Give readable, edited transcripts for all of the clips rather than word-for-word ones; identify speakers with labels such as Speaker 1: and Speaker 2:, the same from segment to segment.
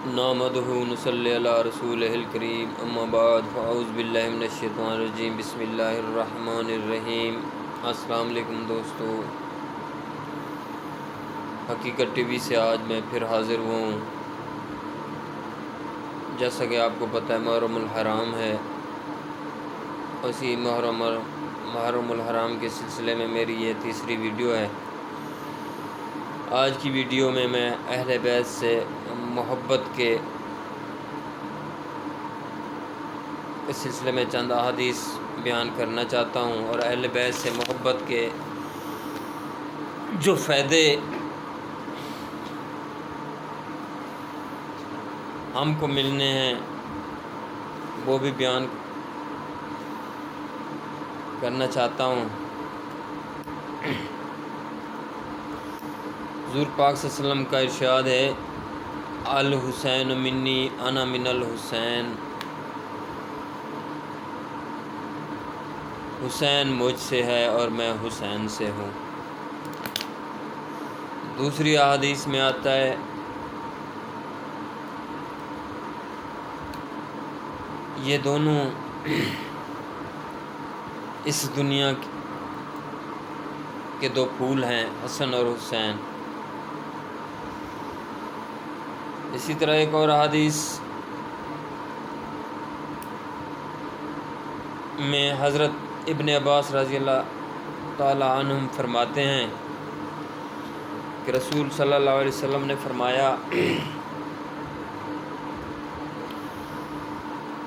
Speaker 1: نحمدہ ونصلی علی رسولہ الکریم اما بعد فاعوذ باللہ من الشیطان الرجیم بسم اللہ الرحمن الرحیم۔ السلام علیکم دوستو، حقیقت ٹی وی سے آج میں پھر حاضر ہوں۔ جیسا کہ آپ کو پتہ ہے محرم الحرام ہے، اسی محرم الحرام کے سلسلے میں میری یہ تیسری ویڈیو ہے۔ آج کی ویڈیو میں اہل بیت سے محبت کے اس سلسلے میں چند احادیث بیان کرنا چاہتا ہوں، اور اہل بیت سے محبت کے جو فائدے ہم کو ملنے ہیں وہ بھی بیان کرنا چاہتا ہوں۔ حضور پاک صلی اللہ علیہ وسلم کا ارشاد ہے، الحسین منی انا من الحسین، حسین مجھ سے ہے اور میں حسین سے ہوں۔ دوسری احادیث میں آتا ہے، یہ دونوں اس دنیا کے دو پھول ہیں، حسن اور حسین۔ اسی طرح ایک اور حدیث میں حضرت ابن عباس رضی اللہ تعالی عنہم فرماتے ہیں کہ رسول صلی اللہ علیہ وسلم نے فرمایا،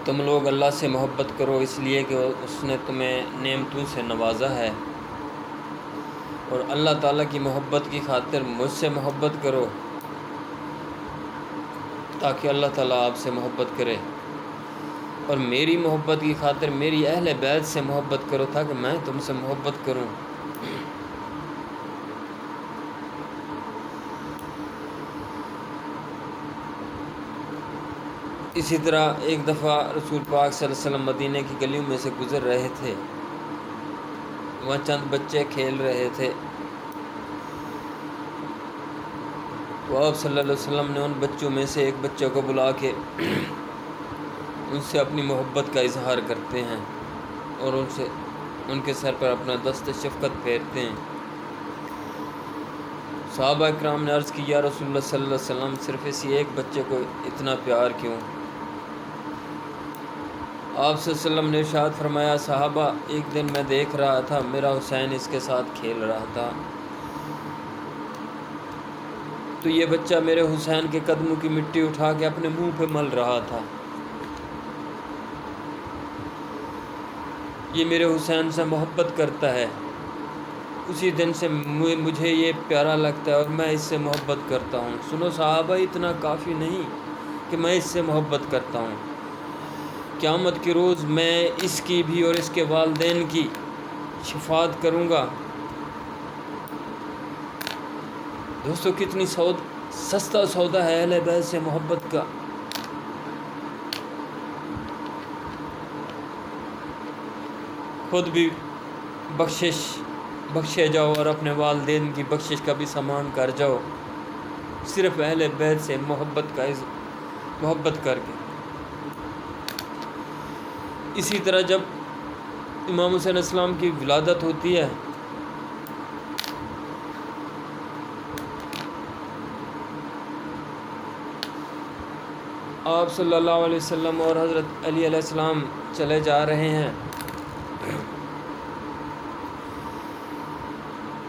Speaker 1: تم لوگ اللہ سے محبت کرو اس لیے کہ اس نے تمہیں نعمتوں سے نوازا ہے، اور اللہ تعالیٰ کی محبت کی خاطر مجھ سے محبت کرو تاکہ اللہ تعالیٰ آپ سے محبت کرے، اور میری محبت کی خاطر میری اہل بیت سے محبت کرو تاکہ میں تم سے محبت کروں۔ اسی طرح ایک دفعہ رسول پاک صلی اللہ علیہ وسلم مدینہ کی گلیوں میں سے گزر رہے تھے، وہاں چند بچے کھیل رہے تھے، تو آپ صلی اللہ علیہ وسلم نے ان بچوں میں سے ایک بچے کو بلا کے ان سے اپنی محبت کا اظہار کرتے ہیں اور ان کے سر پر اپنا دست شفقت پھیرتے ہیں۔ صحابہ اکرام نے عرض کی، یا رسول اللہ صلی اللہ علیہ وسلم، صرف اسی ایک بچے کو اتنا پیار کیوں؟ آپ صلی اللہ علیہ وسلم نے ارشاد فرمایا، صحابہ، ایک دن میں دیکھ رہا تھا میرا حسین اس کے ساتھ کھیل رہا تھا، تو یہ بچہ میرے حسین کے قدموں کی مٹی اٹھا کے اپنے منہ پہ مل رہا تھا۔ یہ میرے حسین سے محبت کرتا ہے، اسی دن سے مجھے یہ پیارا لگتا ہے اور میں اس سے محبت کرتا ہوں۔ سنو صحابہ، اتنا کافی نہیں کہ میں اس سے محبت کرتا ہوں، قیامت کے روز میں اس کی بھی اور اس کے والدین کی شفاعت کروں گا۔ دوستو، کتنی سستا سودا ہے اہل بیت سے محبت کا۔ خود بھی بخشے جاؤ اور اپنے والدین کی بخشش کا بھی سامان کر جاؤ، صرف اہل بیت سے محبت کر کے۔ اسی طرح جب امام حسین علیہ السلام کی ولادت ہوتی ہے، آپ صلی اللہ علیہ وسلم اور حضرت علی علیہ السلام چلے جا رہے ہیں،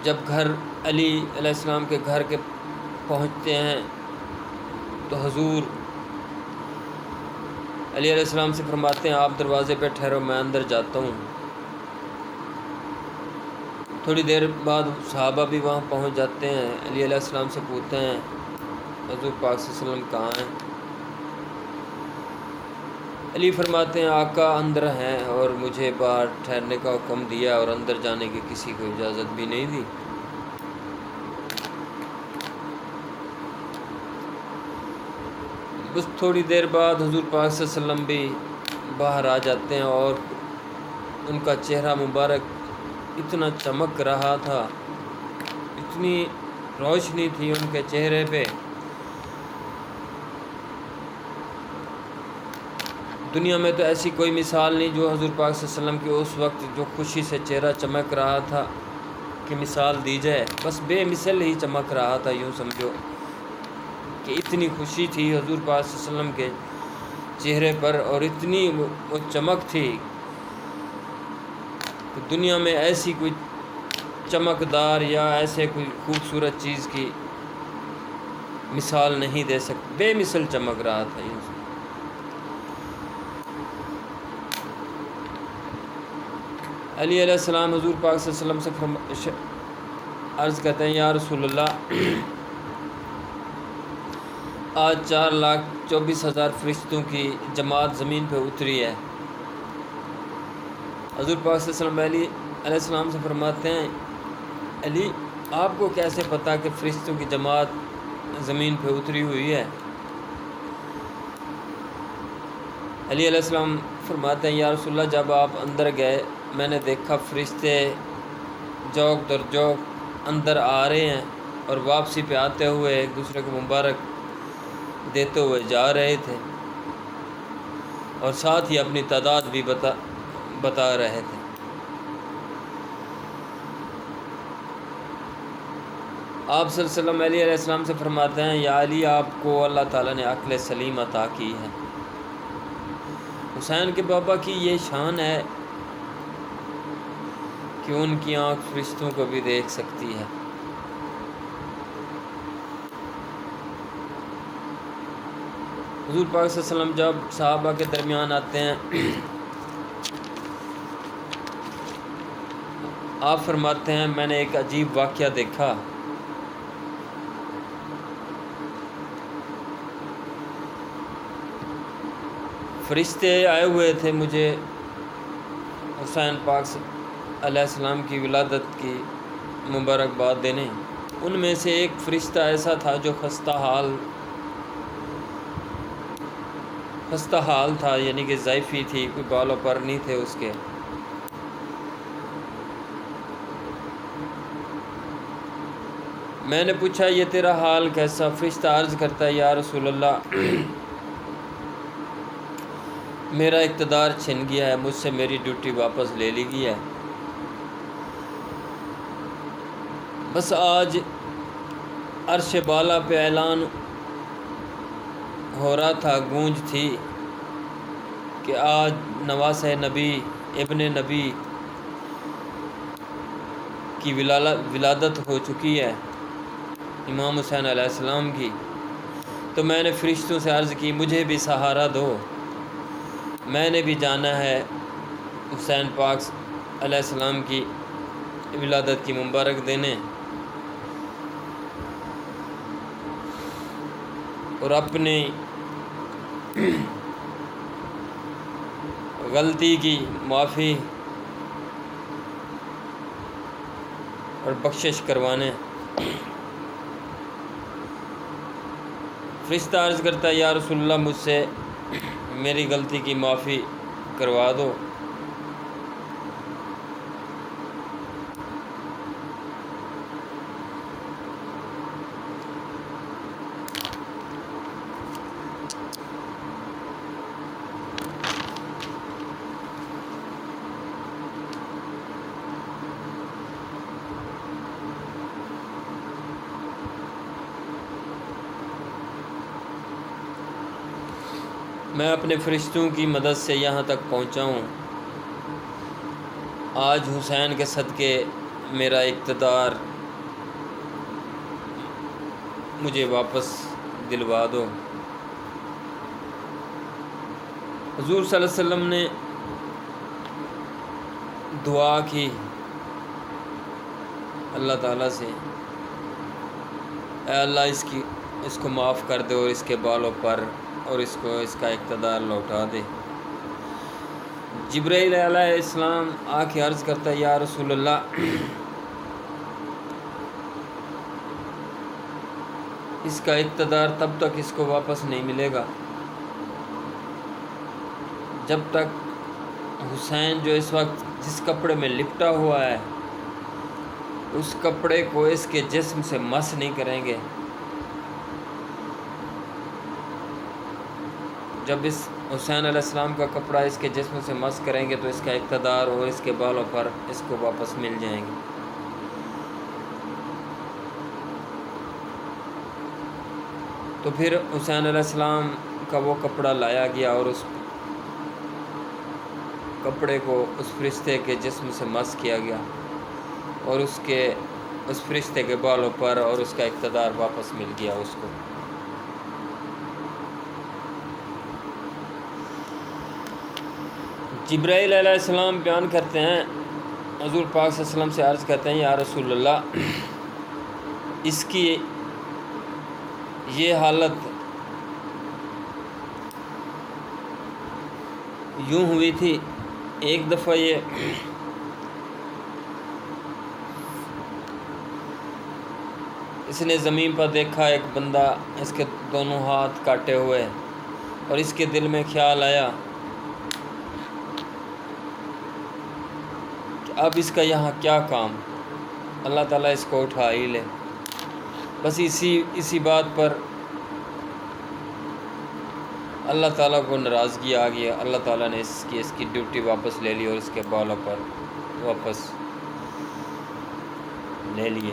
Speaker 1: جب گھر علی علیہ السلام کے گھر کے پہنچتے ہیں تو حضور علی علیہ السلام سے فرماتے ہیں، آپ دروازے پہ ٹھہرو، میں اندر جاتا ہوں۔ تھوڑی دیر بعد صحابہ بھی وہاں پہنچ جاتے ہیں، علی علیہ السلام سے پوچھتے ہیں، حضور پاک صلی اللہ علیہ وسلم کہاں ہیں؟ علی فرماتے ہیں، آقا اندر ہیں اور مجھے باہر ٹھہرنے کا حکم دیا اور اندر جانے کی کسی کو اجازت بھی نہیں دی۔ بس تھوڑی دیر بعد حضور پاک صلی اللہ علیہ وسلم بھی باہر آ جاتے ہیں، اور ان کا چہرہ مبارک اتنا چمک رہا تھا، اتنی روشنی تھی ان کے چہرے پہ دنیا میں تو ایسی کوئی مثال نہیں جو حضور پاک صلی اللہ علیہ وسلم کے اس وقت جو خوشی سے چہرہ چمک رہا تھا کہ مثال دی جائے، بس بے مثل ہی چمک رہا تھا، یوں سمجھو کہ اتنی خوشی تھی حضور پاک صلی اللہ علیہ وسلم کے چہرے پر، اور اتنی وہ چمک تھی کہ دنیا میں ایسی کوئی چمکدار یا ایسے کوئی خوبصورت چیز کی مثال نہیں دے سکتی، بے مثل چمک رہا تھا یوں سمجھو۔ علی علیہ السلام حضور پاک صلی اللہ علیہ وسلم سے عرض کرتے ہیں، یا رسول اللہ، آج 4,24,000 فرشتوں کی جماعت زمین پہ اتری ہے۔ حضور پاک صلی اللہ علیہ وسلم علی علیہ السلام سے فرماتے ہیں، علی آپ کو کیسے پتہ کہ فرشتوں کی جماعت زمین پہ اتری ہوئی ہے؟ علی علیہ السلام فرماتے ہیں، یا رسول اللہ، جب آپ اندر گئے میں نے دیکھا فرشتے جوق در جوق اندر آ رہے ہیں اور واپسی پہ آتے ہوئے ایک دوسرے کو مبارک دیتے ہوئے جا رہے تھے، اور ساتھ ہی اپنی تعداد بھی بتا رہے تھے۔ آپ صلی اللہ علیہ وسلم علیہ السلام سے فرماتے ہیں، یا علی، آپ کو اللہ تعالیٰ نے عقل سلیم عطا کی ہے۔ حسین کے بابا کی یہ شان ہے کہ ان کی آنکھ فرشتوں کو بھی دیکھ سکتی ہے۔ حضور پاک صلی اللہ علیہ وسلم جب صحابہ کے درمیان آتے ہیں، آپ فرماتے ہیں، میں نے ایک عجیب واقعہ دیکھا۔ فرشتے آئے ہوئے تھے مجھے حسین پاک علیہ السلام کی ولادت کی مبارکباد دینے۔ ان میں سے ایک فرشتہ ایسا تھا جو خستہ حال تھا، یعنی کہ ضعیفی تھی، کوئی بال و پر نہیں تھے اس کے۔ میں نے پوچھا، یہ تیرا حال کیسا؟ فرشتہ عرض کرتا ہے، یا رسول اللہ، میرا اقتدار چھن گیا ہے، مجھ سے میری ڈیوٹی واپس لے لی گئی ہے۔ بس آج عرش بالا پہ اعلان ہو رہا تھا، گونج تھی کہ آج نواسہ نبی، ابن نبی کی ولادت ہو چکی ہے، امام حسین علیہ السلام کی۔ تو میں نے فرشتوں سے عرض کی، مجھے بھی سہارا دو، میں نے بھی جانا ہے حسین پاک علیہ السلام کی ولادت کی مبارک دینے، اور اپنی غلطی کی معافی اور بخشش کروانے۔ فرشتہ عرض کرتا ہے، یا رسول اللہ، مجھ سے میری غلطی کی معافی کروا دو۔ میں اپنے فرشتوں کی مدد سے یہاں تک پہنچا ہوں۔ آج حسین کے صدقے میرا اقتدار مجھے واپس دلوا دو۔ حضور صلی اللہ علیہ وسلم نے دعا کی اللہ تعالیٰ سے، اے اللہ، اس کو معاف کر دے اور اس کے بالوں پر اور اس کا اقتدار لوٹا دے۔ جبرائیل علیہ السلام آ کے عرض کرتا ہے، یا رسول اللہ، اس کا اقتدار تب تک اس کو واپس نہیں ملے گا جب تک حسین جو اس وقت جس کپڑے میں لپٹا ہوا ہے اس کپڑے کو اس کے جسم سے مس نہیں کریں گے۔ جب اس حسین علیہ السلام کا کپڑا اس کے جسم سے مس کریں گے تو اس کا اقتدار اور اس کے بالوں پر اس کو واپس مل جائیں گے۔ تو پھر حسین علیہ السلام کا وہ کپڑا لایا گیا اور اس کپڑے کو اس فرشتے کے جسم سے مس کیا گیا اور اس فرشتے کے بالوں پر اور اس کا اقتدار واپس مل گیا اس کو۔ جبرائیل علیہ السلام بیان کرتے ہیں، حضور پاک صلی اللہ علیہ وسلم سے عرض کرتے ہیں، یا رسول اللہ، اس کی یہ حالت یوں ہوئی تھی، ایک دفعہ اس نے زمین پر دیکھا ایک بندہ، اس کے دونوں ہاتھ کاٹے ہوئے، اور اس کے دل میں خیال آیا کہ اب اس کا یہاں کیا کام، اللہ تعالیٰ اس کو اٹھا ہی لے۔ بس اسی بات پر اللہ تعالیٰ کو ناراضگی آ گئی، اللہ تعالیٰ نے اس کی ڈیوٹی واپس لے لی اور اس کے بالوں پر واپس لے لیے۔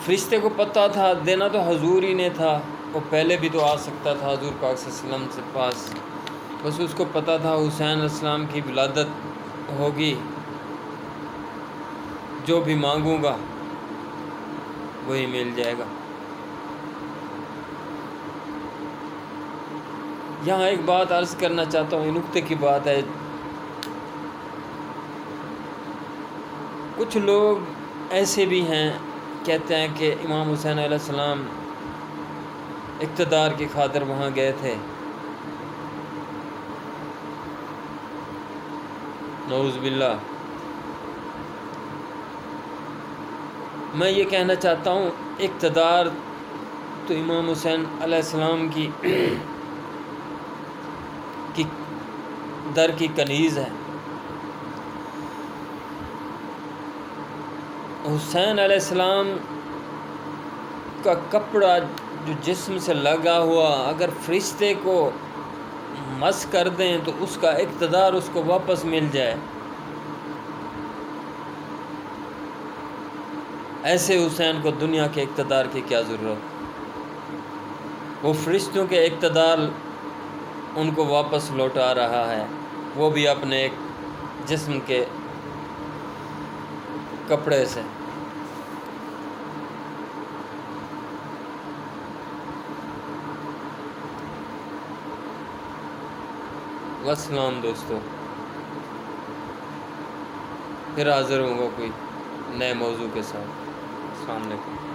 Speaker 1: فرشتے کو پتہ تھا، دینا تو حضور ہی نے تھا، وہ پہلے بھی تو آ سکتا تھا حضور پاک صلی اللہ علیہ وسلم سے پاس، بس اس کو پتہ تھا حسین علیہ السلام کی ولادت ہوگی، جو بھی مانگوں گا وہی مل جائے گا۔ یہاں ایک بات عرض کرنا چاہتا ہوں، یہ نکتے کی بات ہے۔ کچھ لوگ ایسے بھی ہیں، کہتے ہیں کہ امام حسین علیہ السلام اقتدار کی خاطر وہاں گئے تھے، نعوذ باللہ۔ میں یہ کہنا چاہتا ہوں، اقتدار تو امام حسین علیہ السلام کی در کی کنیز ہے۔ حسین علیہ السلام کا کپڑا جو جسم سے لگا ہوا، اگر فرشتے کو مس کر دیں تو اس کا اقتدار اس کو واپس مل جائے، ایسے حسین کو دنیا کے اقتدار کی کیا ضرورت؟ وہ فرشتوں کے اقتدار ان کو واپس لوٹا رہا ہے، وہ بھی اپنے ایک جسم کے کپڑے سے۔ والسلام دوستو، پھر حاضر ہوں گا کوئی نئے موضوع کے ساتھ۔ السلام علیکم۔